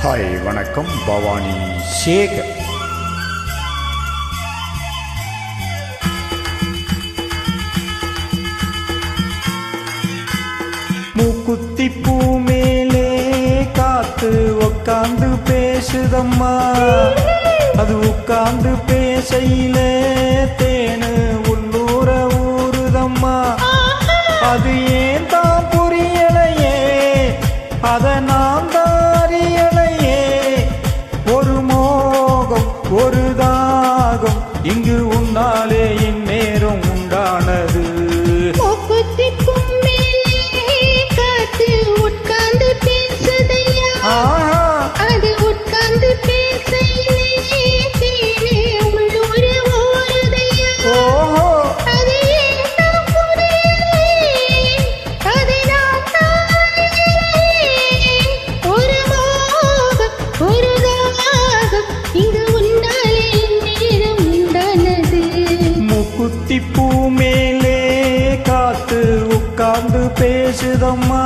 Hi வணக்கம் பவானி சேகர். மூக்குத்தி பூ மேலே காத்து உக்காந்து பேசுதம்மா, அது உட்காந்து பேசையிலே தேனு உள்ளூர ஊறுதம்மா. அது ஏன் தான் புரியலையே, அத நாம் தான் அறியலையே. ஒரு மோகம் ஒரு தாகம் இங்கு உன்னாலே இந்நேரம் உண்டானது. பூ மேலே காத்து உட்கார்ந்து பேசுதம்மா.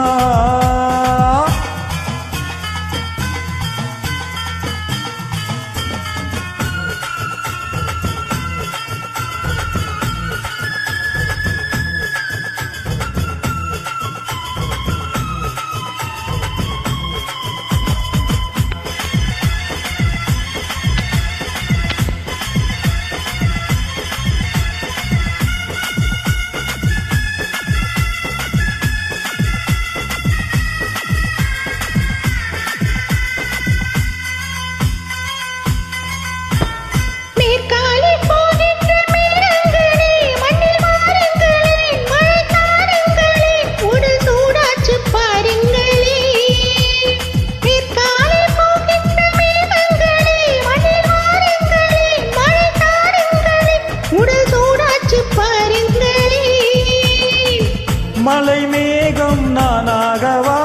மலை மேகம் நானாகவா,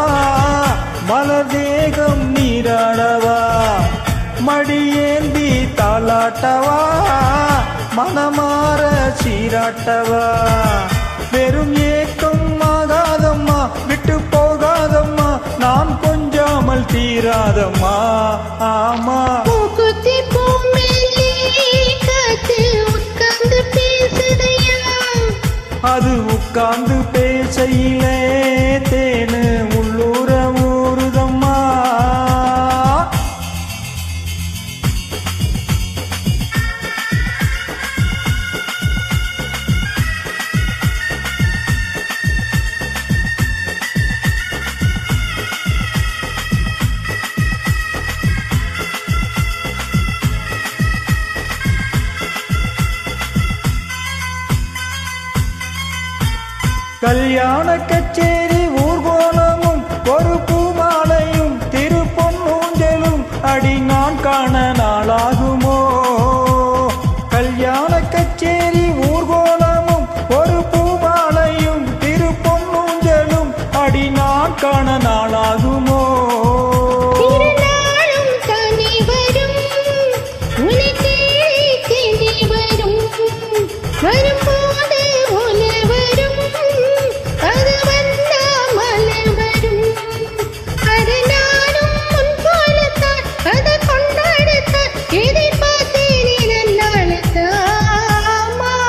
மலர் தேகம் நீராடவா, மடியேந்தி தாளாட்டவா, மனமாற சீராட்டவா. வெறும் ஏக்கம் ஆகாதம்மா, விட்டு போகாதம்மா, நான் கொஞ்சாமல் தீராதம்மா. ஆமா அது உட்கார்ந்து பேசையிலே தேனு உள்ளூர ஊறுதம்மா. கல்யாண கச்சேரி ஊர்கோலமும் ஒரு பூமாலையும் திருப்பொன்னூஞ்சலும் அடி நான் காண நாளாகுமோ. கல்யாண கச்சேரி ஊர்கோலமும் ஒரு பூமாலையும் திருப்பொன்னூஞ்சலும் அடி நான் காண நாளாகுமோ.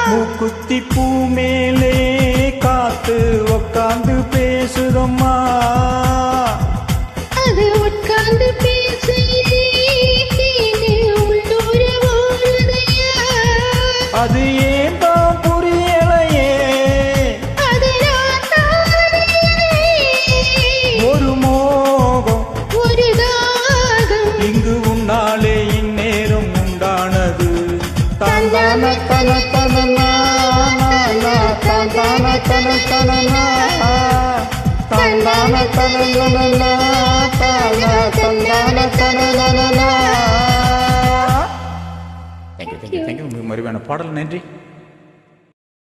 மூக்குத்தி பூ மேலே காத்து உட்கார்ந்து பேசுதம்மா, அது உட்கார்ந்து பேசி அது ஏன் தான் புரியலையே. ஒரு மோகம் ஒரு தாகம் இங்கு உன்னாலே இந்நேரம் உண்டானது. தந்தான தன தனனா தந்தான தன தனனா தந்தான தனனா தந்தான தனனா. தேங்க்யூ. மறுபடியான பாடல். நன்றி.